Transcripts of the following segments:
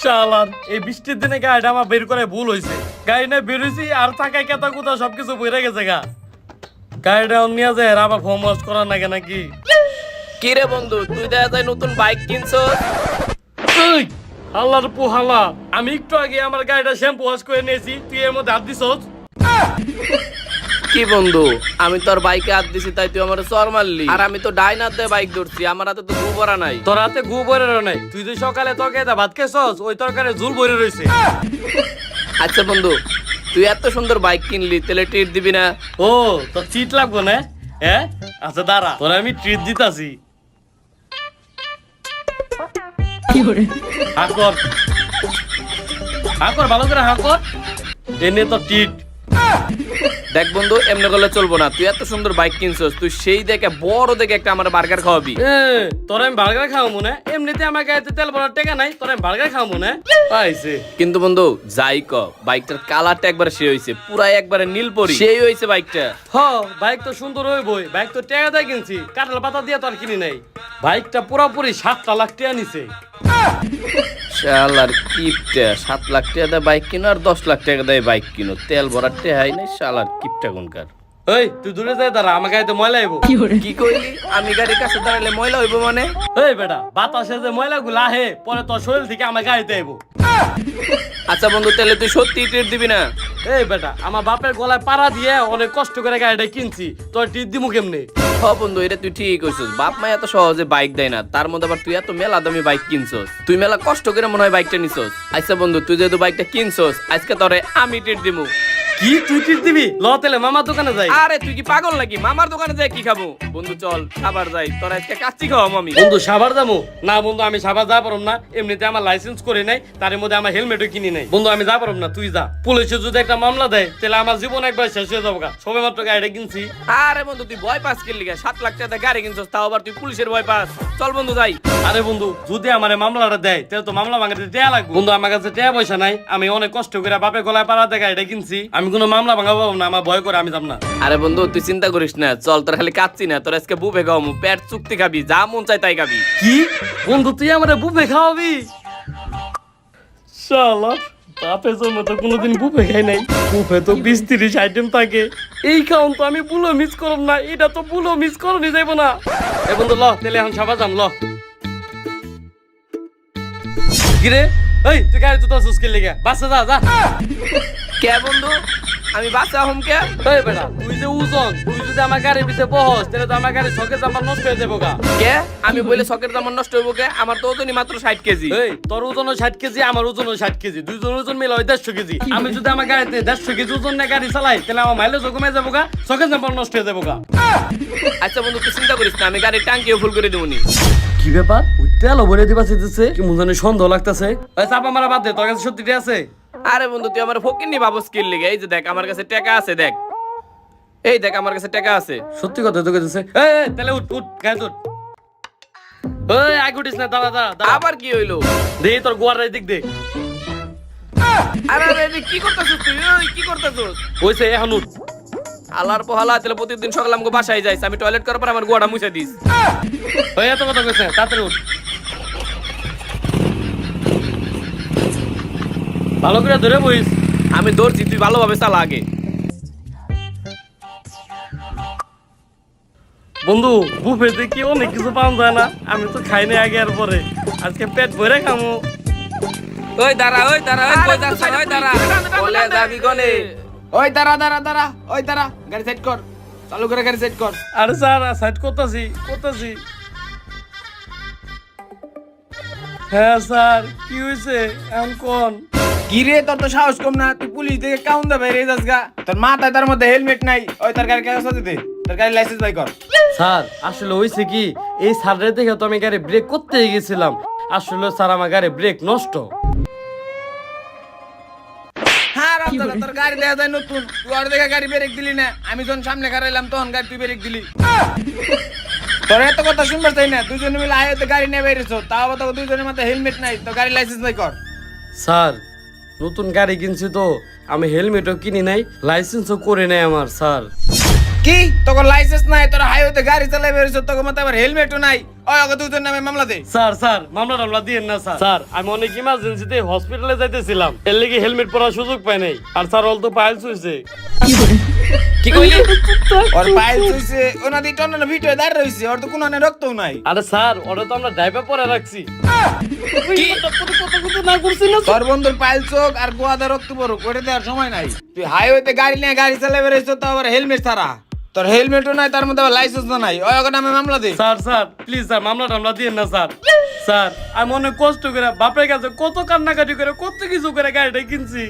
শালার এই বৃষ্টির দিনে গাড়িটা আমার বের করে ভুল হয়েছে। গাড়ি না বেরোইছি আর থাকায় কেতা কুতা সবকিছু বইরে গেছে গা। গাড়িটা নিয়ে যায় আবার ফর্ম ওয়াশ করার নাকি নাকি। কি রে বন্ধু, তুই দেখা যায় নতুন বাইক কিনছো? হাল্লার পোহালা, আমি একটু আগে আমার গাড়িটা শ্যাম্পু ওয়াশ করে নিয়েছি, তুই এর মধ্যে হাত দিছস? কি বন্ধু, আমি তোর বাইকে হাত দিছি তাই তুই আমার চর মারলি? আর আমি তো ডাইন হাত দিয়ে বাইক ধরছি, আমার হাতে তো গু ভরা নাই। তোর হাতে গু বইরে নাই, তুই যে সকালে তরকারি ভাত খেছস ওই তরকারি ঝুল বইরে রয়েছে। আচ্ছা বন্ধু, তুই এত সুন্দর বাইক কিনলি, তাহলে ট্রিট দিবি না? ও তোর চিট লাগবো না? হ্যাঁ আচ্ছা দাঁড়া, তোরা আমি ট্রিট দিতাছি। হাকর হাকর ভালো করে হাকর, এনে তো ট্রিট। দেখ বন্ধু, এমনি করলে চলবো না। তুই এত সুন্দর বাইক কিনছস, তুই সেই দেখে বড় দেখে একটা আমার বার্গার খাওয়াবি। তোর আমি বার্গার খাওয়া মনে, এমনিতে আমার গাড়িতে তেল ভরার টাকা নাই, তোর আমি বার্গার খাওয়া মনে পাইছে। কিন্তু বন্ধু যাই ক, বাইকটার কালারটা একবার সে হইছে, পুরাই একবারে নীলপরি সেই হইছে বাইকটা। হ বাইক তো সুন্দর হইবই, বাইক তো টাকা দিয়ে কিনছি, কাঁঠাল পাতা দিয়ে তো আর কিনি নাই। বাইকটা পুরোপুরি 7 লাখ টাকা নিছে। শালার কিপটা, 7 লাখ টাকা দিয়ে বাইক কিনো আর 10 লাখ টাকা দিয়ে বাইক কিনো, তেল ভরার টেহাই নাই। শালার কিপটা কোনকার। এই তুই দূরে যাই দাঁড়া, আমার গাড়িতে ময়লা আইবো। কি কইলি? আমি গাড়ির কাছে দাঁড়ালে ময়লা হইব মানে? এই বেটা, বাতাসে যে ময়লা গুলা আহে পরে তোর শরীর থেকে আমার গাড়িতে আইবো। আচ্ছা বন্ধু, তাহলে তুই সত্যি ট্রিট দিবি না? এই বেটা, আমার বাপের গলায় পাড়া দিয়ে অনেক কষ্ট করে গাড়িটা কিনছি, তোর টিপ দিমু কেমনে? হ বন্ধু, এটা তুই ঠিক কইছস। বাপ মা এত সহজে বাইক দেয় না, তার মধ্যে আবার তুই এত মেলা দামি বাইক কিনছস। তুই মেলা কষ্ট করে মনে হয় বাইকটা নিছস। আচ্ছা বন্ধু, তুই যেহেতু বাইকটা কিনছস, আজকে তোরে আমি ট্রিট দিমু। কি তুই টিপ দিবি? ল তাহলে মামার দোকানে যাই। আরে তুই কি পাগল নাকি? মামার দোকানে যাই কি খাবো? বন্ধু চল খাবার যাই, তোর আজকে কাচ্চি খাওয়াম আমি। বন্ধু সাভার যাবো না? বন্ধু আমি সাভার যা পারম না, এমনিতে আমার লাইসেন্স করে নাই, তার মধ্যে আমার হেলমেটও কিনি নাই। বন্ধু আমি যা পারম না, তুই যা। পুলিশে যদি একটা মামলা দেয় তাহলে আমার জীবন একবার শেষ হয়ে যাবো। সবে মাত্র গাড়িটা কিনছি। আরে বন্ধু, তুই ভয় পাস কি লিগা? 7 লাখ টাকা গাড়ি কিনছস, তাও আবার তুই পুলিশের ভয় পাস? চল বন্ধু যাই। আরে বন্ধু, যদি আমার মামলাটা দেয় তাহলে তো মামলা ভাঙাতে টাকা লাগবে। বন্ধু আমার কাছে টাকা পয়সা নাই, আমি অনেক কষ্ট করে বাপের গলায় পাড়াতে গাড়িটা কিনছি, আমি কোনো মামলা ভাঙাবো না, আমার ভয় করে আমি যাব না। আরে বন্ধু তুই চিন্তা করিস না, চল। তোর খালি কাচ্চি না, তোর আজকে বুফে খাওয়ামু, পেট চুক্তি খাবি, যা মন চাই তাই খাবি। কি বন্ধু, তুই আমার বুফে খাওয়াবি? শালা বাপের জন্য তো কোনোদিন বুফে খাই নাই। বুফে তো 20-30 আইটেম থাকে, এই খাওন তো আমি পুলো মিস করব না, এটা তো পুলো মিস করনি যাইব না। এ বন্ধু ল তাহলে এখন সাবা যাম ল। কিরে এই তুই গাড়ি তো সুস্কিল লেগে বাসে যা যা। কে বন্ধু, আমি বাসা হোম কে? এই বেটা, তুই যে ওজন, তুই যদি আমার গাড়ির পিছে বহস তাহলে তো আমার গাড়ি শখে জামা নষ্ট হয়ে যাবো গা। কে আমি বলে সকের জামান নষ্ট হইব কে? আমার তো ওজনই মাত্র 60 কেজি। এই তোর ওজনও 60 কেজি, আমার ওজনও 60 কেজি, দুইজন ওজন মিলে হয় 150 কেজি। আমি যদি আমার গাড়িতে 150 কেজি ওজন নিয়ে গাড়ি চালাই তাহলে আমার মাইলেজও কমে যাবো গা, শখে জামা নষ্ট হয়ে যাবো গা। আচ্ছা বন্ধু তুই চিন্তা করিস না, আমি গাড়ির ট্যাঙ্কিও ফুল করে দেবনি। কি ব্যাপার, তেল ভরে দিবা চাইতেছে, কি মনে জানি সন্দেহ লাগতেছে। ওই চাপা মারা বাদ দে, তোর কাছে সত্যিটা আছে? আরে বন্ধু তুই আমার ফকিন্নি ভাবস কি লিগে? এই যে দেখ আমার কাছে টাকা আছে, দেখ এই দেখ আমার কাছে টাকা আছে। সত্যি কথা তো কইতেছে। এই এই, তাহলে উঠ উঠ গায়ে উঠ। ওই আগে উঠিস না, দাঁড়া দাঁড়া দাঁড়া। আবার কি হইলো? দেই তোর গোয়ার দিক দে। আরে আরে তুই কি করতেছিস? তুই ওই কি করতেছিস? ওইছে এখন উঠ। আলার পোহালা, তাহলে প্রতিদিন সকালে আমাকে বাসায় যাইস, আমি টয়লেট করার পর আমার গোয়াটা মুছে দিস। ওই এত কথা কইছে, তাড়াতাড়ি উঠ। ভালো করে ধরে বইস। আমি ধরছি, তুই ভালোভাবে চালা আগে। বন্ধু বুফেতে কি অনেক কিছু পাওয়া যায় না? আমি তো খাই নাই আগে আর পরে, আজকে পেট ভরে খামু। ওই দাঁড়া, ওই দাঁড়া, ওই কই যাচ্ছ? ওই দাঁড়া, বলে যাবি কোনে? ওই দাঁড়া দাঁড়া দাঁড়া, ওই দাঁড়া, গাড়ি সেট কর, চালু করে গাড়ি সেট কর। আরে স্যার সাইড করতেছি করতেছি। হ্যাঁ স্যার, কি হয়েছে এখন কোন? গিরে তোর তো সাহস কম না, তুই পুলিশ দেখে কাউন দা বাইরে যাস গা। তোর মাথায় তার মধ্যে হেলমেট নাই, ওই তোর গাড়ি কাগজ দিতে, তোর গাড়ি লাইসেন্স বাই কর। স্যার আসলে হয়েছে কি, এই স্যারের দেখে তো আমি গাড়ি ব্রেক করতে গেছিলাম, আসলে স্যার আমার গাড়ি ব্রেক নষ্ট। হ্যাঁ রামদাদা, তোর গাড়ি দেখা যায় নতুন, তুই আর দেখে গাড়ি ব্রেক দিলি না, আমি যখন সামনে খারাইলাম তখন গাড়ি তুই ব্রেক দিলি। তোর এত কথা শুনবার চাই না, দুজনে মিলে আয়তে গাড়ি নিয়ে বেরিয়েছো, তাও তো দুজনের মাথায় হেলমেট নাই, তো গাড়ি লাইসেন্স বাই কর। স্যার নতুন গাড়ি কিনছি তো, আমি হেলমেটও কিনি নাই, লাইসেন্সও করে নাই আমার স্যার। কি তোর লাইসেন্স নাই, তোর হাইওয়েতে গাড়ি চালাই বেরিয়েছ, তোর মতো আবার হেলমেটও নাই। ওই ওকে দুজন নামে মামলা দে। স্যার মামলা দিয়েন না স্যার। স্যার আমি অনেক ইমার্জেন্সিতে হসপিটালে যাইতেছিলাম, এর লেগে হেলমেট পরার সুযোগ পাই নাই। আর স্যার অল তো পাইলস হইছে। কি কইলি? ওর পাইল হইছে, ওনাদি টন্ডন ভিডিও দাঁড় রইছে, ওর তো কোনো রক্তও নাই। আরে স্যার ওটা তো আমরা ড্রাইভার পরে রাখছি। কি? কথা না করছি না তোর বন্ধুর পাইল চোখ আর গোয়াদা রক্ত পড়ুক, ওটা দেওয়ার সময় নাই। তুই হাইওয়েতে গাড়ি নিয়ে গাড়ি চালাই বেরিয়েছ, তো আবার হেলমেট ছাড়া। তোর হেলমেটও নাই, তার মধ্যে আবার লাইসেন্সও নাই। ওই ওকে নামে মামলা দে। স্যার প্লিজ স্যার মামলা দিয়েন না স্যার। স্যার আমি অনেক কষ্ট করে বাপের কাছে কত কান্নাকাটি করে কত কিছু করে গাড়িটা কিনছি।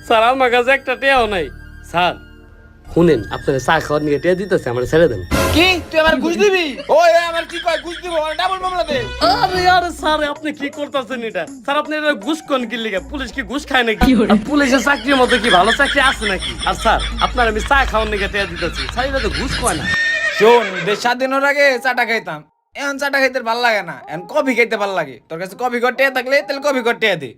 স্যার আমার কাছে একটা টেয়াও নাই। স্যার শুনেন, আপনার চা খাওয়ার নিয়ে টেয়া দিতেছে, আমার ছেড়ে দেন। কি তুই আমার ঘুষ দিবি? ওই আমার কি কয় ঘুষ দিব? ডাবল মামলা দে। আরে স্যার আপনি কি করতেছেন এটা? স্যার আপনি এটা ঘুষ কোন কি লিগা? পুলিশ কি ঘুষ খায় নাকি? আর পুলিশের চাকরির মতো কি ভালো চাকরি আছে নাকি? আর স্যার আপনার আমি চা খাওয়ার নিয়ে টেয়া দিতেছি, স্যার এটা তো ঘুষ খায় না। শোন, দেশ স্বাধীনের আগে চাটা খাইতাম, এখন চাটা খাইতে ভাল লাগে না, এখন কফি খাইতে ভাল লাগে। তোর কাছে কফি করতে থাকলে তাহলে কফি করতে দে।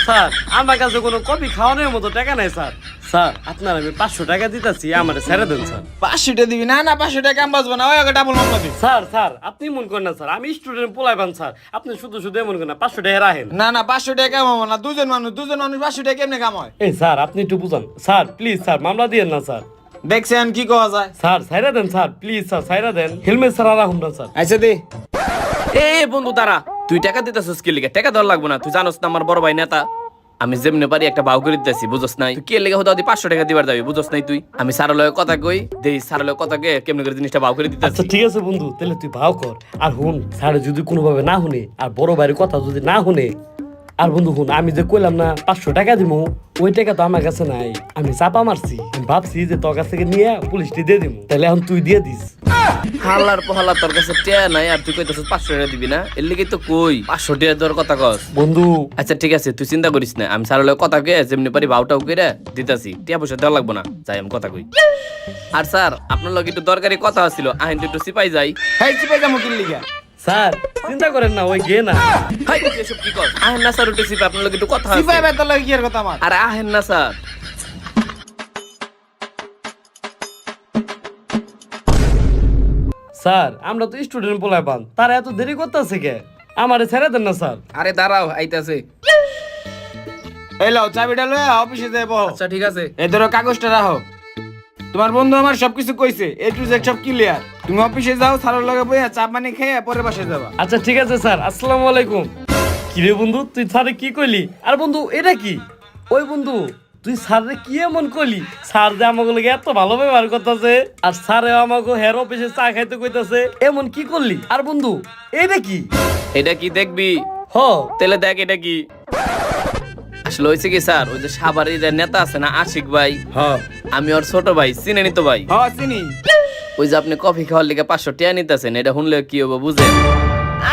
স্যার আমার কাছে কোনো কফি খাওয়ানোর মতো টাকা নাই স্যার। স্যার আপনার আমি 500 টাকা দিতেছি, আমার ছেড়ে দেন স্যার। 500 টাকা দিবি? না 500 টাকা কাম বাঁচবো না। ওই ওকে ডাবল মামলা দে। স্যার আপনি মন করেন না স্যার, আমি স্টুডেন্ট পোলাইবান স্যার, আপনি শুধু এমন করেন না। 500 টাকা রাখেন। না 500 টাকা কামাবো না। দুজন মানুষ 500 টাকা কেমনে কামায়? এই স্যার আপনি একটু বুঝান স্যার, প্লিজ স্যার মামলা দিয়েন না স্যার। দেখছেন কি কওয়া যায়? স্যার ছাইরা দেন স্যার, প্লিজ স্যার ছাইরা দেন। হেলমেট ছাড়া রাখুন না স্যার। আচ্ছা দে। এ বন্ধু দাঁড়া, তুই টাকা দিতেছিস কি লিগে? টাকা দেওয়ার লাগবো না, তুই জানোস না আমার বড় ভাই নেতা। আমি যেমনি পারি একটা ভাও করে দিতেছি, বুঝোস নাই? তুই কে লেগে হতো 500 টাকা দিবার যাবি, বুঝোস নাই তুই? আমি সারার লগে কথা কই দেই, সারার লগে কথা কে কেমনে করে জিনিসটা ভাও করে আচ্ছা দিতেছি। ঠিক আছে বন্ধু, তাহলে তুই ভাও কর। আর হুন স্যার যদি কোনোভাবে না শুনে, আর বড় ভাইয়ের কথা যদি না শুনে, আর বন্ধু হুন আমি যে কইলাম না 500 টাকা দিব, ওই টাকা তো আমার কাছে নাই, আমি চাপা মারছি। আমি ভাবছি যে তোর কাছ থেকে নিয়ে পুলিশটি দিয়ে দিব, তাহলে এখন তুই দিয়ে দিস। হাল্লার পহাল্লা তোর কাছে টিয়া নাই, আর তুই কইতেছিস 500 টাকা দিবি না? এর লিগে তো কই 500 টাকা দেওয়ার কথা কস। বন্ধু আচ্ছা ঠিক আছে, তুই চিন্তা করিস না, আমি সারার লগে কথা কয়ে যেমনি পারি ভাওটাও কইরা দিতাছি। টিয়া পয়সা দেওয়া লাগবো না, যাই আমি কথা কই। আর স্যার আপনার লগে একটু দরকারি কথা ছিল, আইন একটু সিপাই যাই। হেই চিপে যামু কি লিগা? স্যার চিন্তা করেন না, ওই গে না। হাই তুই এসব কি কর? আহেন না স্যার, একটু সিপাই আপনার লগে একটু কথা আছে। চিপে বেতল লাগি কি এর কথা আমার? আরে আহেন না স্যার। স্যার আমরা তো স্টুডেন্ট পোলাইবান, তারা এত দেরি করতেছে কে? আমারে ছেড়ে দেন না স্যার। আরে দাঁড়াও, আইতাছে। এই লাও চাবিটা লয়ে অফিসে যাই বহ। আচ্ছা ঠিক আছে। এই ধরো কাগজটা রাখো। তোমার বন্ধু আমার সবকিছু কইছে, এ টু জেড সব ক্লিয়ার। তুমি অফিসে যাও, স্যারের লগে বইয়া চা পানি খেয়ে পরে বাসায় যাবা। আচ্ছা ঠিক আছে স্যার, আসসালামু আলাইকুম। কি রে বন্ধু, তুই স্যারে কি কইলি? আর বন্ধু এটা কি? ওই বন্ধু তুই স্যারে কি এমন কইলি? স্যার যে আমাকে লগে এত ভালো ব্যবহার করতেছে, আর স্যারে আমাকে হের অফিসে চা খাইতে কইতাছে, এমন কি করলি? আর বন্ধু এটা কি? এটা কি দেখবি? হ তাহলে দেখ এটা কি। আসলে হয়েছে কি স্যার, ওই যে সাভারের যে নেতা আছে না আশিক ভাই, হ্যাঁ আমি ওর ছোট ভাই, চিনেনি তো ভাই? হ্যাঁ চিনি। ওই যে আপনি কফি খাওয়ার লিগে 500 টাকা নিতেছেন, এটা শুনলে কি হবে বুঝেন?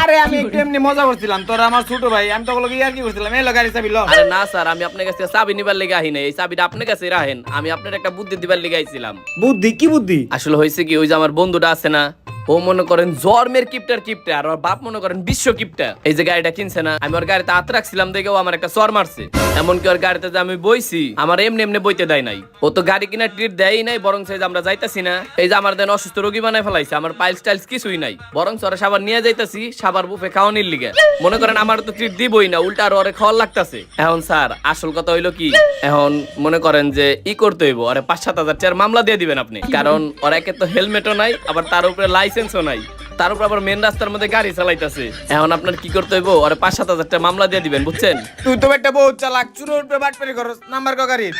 আরে আমি একটু এমনি মজা করছিলাম, তোরা আমার ছোট ভাই, আমি তো ওগুলো ইয়ার কি করছিলাম। এই লো গাড়ি চাবি লো। আরে না স্যার, আমি আপনার কাছে চাবি নিবার লিগে আহি নাই, এই চাবিটা আপনার কাছে রাখেন। আমি আপনার একটা বুদ্ধি দিবার লিগে আইছিলাম। বুদ্ধি? কি বুদ্ধি? আসলে হয়েছে কি, ওই যে আমার বন্ধুটা আছে না, ও মনে করেন জন্মের কিপটার কিপটা, আর ওর বাপ মনে করেন বিশ্ব কিপটা। এই যে গাড়িটা কিনছে না, আমি ওর গাড়িতে হাত রাখছিলাম দেখে ও আমার একটা চর মারছে। এমনকি ওর গাড়িতে যে আমি বইছি, আমার এমনি এমনি বইতে দেয় নাই। ও তো গাড়ি কিনা ট্রিট দেয় নাই, বরং সেই যে আমরা যাইতাছি না, এই যে আমার দেন অসুস্থ রোগী বানায় ফেলাইছে, আমার পাইলস টাইলস কিছুই নাই, বরং ওরা সাবার নিয়ে যাইতাছি সাবার বুফে খাওয়ানির লিগে। মনে করেন আমার তো ট্রিট দিবই না, উল্টা আর ওরে খাওয়ার লাগতাছে। এখন স্যার আসল কথা হইলো কি, এখন মনে করেন যে ই করতে হইব, ওরে 5-7 হাজার টাকার মামলা দিয়ে দিবেন আপনি। কারণ ওর একে তো হেলমেটও নাই, আবার তার উপরে লাইসেন্সও নাই, তার উপর আবার মেন রাস্তার মধ্যে গাড়ি চালাইতাছে। এখন আপনার কি করতে হইব, ওরে 5-7 হাজার টাকা মামলা দিয়ে দিবেন, বুঝছেন? তুই তো একটা বহুত চালাক, চুরোর উপরে বাটপারি করস। নাম্বার কো গাড়ির?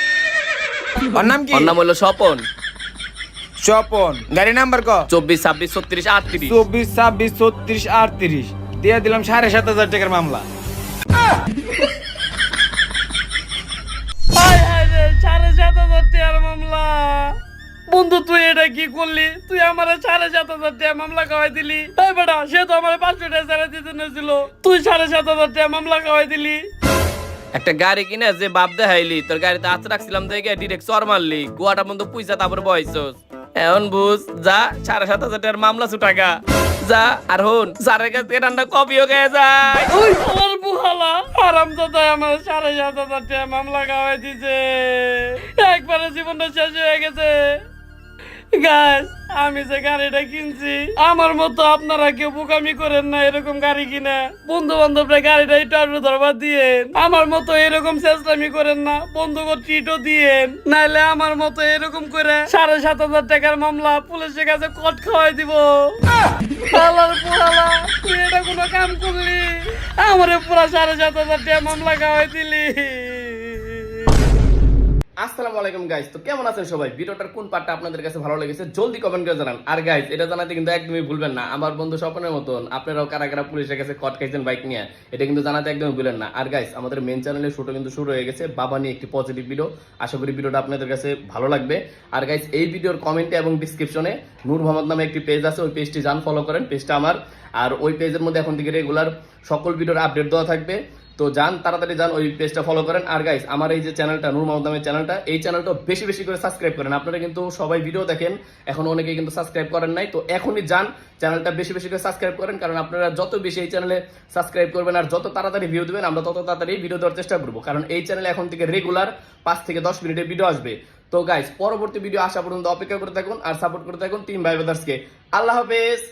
ওর নাম কি? ওর নাম হলো স্বপন। স্বপন। গাড়ি নাম্বার ক? 24, 26, 36, 38। 24, 26, 36, 38 দিয়ে দিলাম 7,500 টাকার মামলা। হায় হায় রে, 7,500 টাকার মামলা। বন্ধু তুই এটা কি করলি? তুই আমার 7,500 টাকা মামলা খাওয়াই দিলি। এই বেটা, সে তো আমার 500 টাকা ছেড়ে দিতে নেছিল, তুই 7,500 টাকা মামলা খাওয়াই দিলি। একটা গাড়ি কিনে যে বাপ দেখাইলি, তোর গাড়িতে হাত রাখছিলাম দেখে ডিরেক্ট চর মারলি, গোয়াটা বন্ধু পুইসা তারপর বয়সস। এখন বুঝ, যা 7,500 টাকার মামলা টাকা যা। আর হন স্যারের কাছ থেকে ঠান্ডা কপিও খেয়ে যায়। ওই আমার বুহালা হারামজাদা আমার 7,500 টাকা মামলা খাওয়াই দিছে। একবারে জীবনটা শেষ হয়ে গেছে। গাইস আমি যে গাড়িটা কিনছি আমার মতো আপনারা কেউ বোকামি করেন না এরকম গাড়ি কিনা। বন্ধু বান্ধবরা গাড়িটা একটু আরো ধরবার দিয়েন, আমার মতো এরকম চেষ্টামি করেন না, বন্ধুকে ট্রিটও দিয়েন, নাইলে আমার মতো এরকম করে 7,500 টাকার মামলা পুলিশের কাছে কট খাওয়াই দিব। শালার পোহালা, তুই এটা কোনো কাম করলি, আমারে পুরা 7,500 টাকা মামলা খাওয়াই দিলি। আসসালামু আলাইকুম গাইস, তো কেমন আছেন সবাই? ভিডিওটার কোন পার্টটা আপনাদের কাছে ভালো লেগেছে জলদি কমেন্ট করে জানান। আর গাইস এটা জানাতে কিন্তু একদমই ভুলবেন না, আমার বন্ধু স্বপনের মতন আপনারাও কারা কারা পুলিশের কাছে কট খাইছেন বাইক নিয়ে, এটা কিন্তু জানাতে একদমই ভুলেন না। আর গাইস আমাদের মেন চ্যানেলের শুটও কিন্তু শুরু হয়ে গেছে, বাবা নিয়ে একটি পজিটিভ ভিডিও, আশা করি ভিডিওটা আপনাদের কাছে ভালো লাগবে। আর গাইস এই ভিডিওর কমেন্টে এবং ডিসক্রিপশনে নূর মোহাম্মদ নামে একটি পেজ আছে, ওই পেজটি যান ফলো করেন, পেজটা আমার। আর ওই পেজের মধ্যে এখন থেকে রেগুলার সকল ভিডিওর আপডেট দেওয়া থাকবে, তো যান তাড়াতাড়ি যান ওই পেজটা ফলো করেন। আর গাইস আমার এই যে চ্যানেলটা নূর মোহাম্মদ নামের চ্যানেলটা, এই চ্যানেলটা বেশি বেশি করে সাবস্ক্রাইব করেন। আপনারা কিন্তু সবাই ভিডিও দেখেন, এখন অনেকে কিন্তু সাবস্ক্রাইব করেন নাই, তো এখনই যান চ্যানেলটা বেশি বেশি করে সাবস্ক্রাইব করেন, কারণ আপনারা যত বেশি এই চ্যানেলে সাবস্ক্রাইব করবেন আর যত তাড়াতাড়ি ভিডিও দেবেন আমরা তত তাড়াতাড়ি ভিডিও দেওয়ার চেষ্টা করবো, কারণ এই চ্যানেলে এখন থেকে রেগুলার 5 থেকে 10 মিনিটের ভিডিও আসবে। তো গাইস পরবর্তী ভিডিও আসা পর্যন্ত অপেক্ষা করে থাকুন আর সাপোর্ট করে থাকুন টিম ভাই ব্রাদার্সকে। আল্লাহ হাফেজ।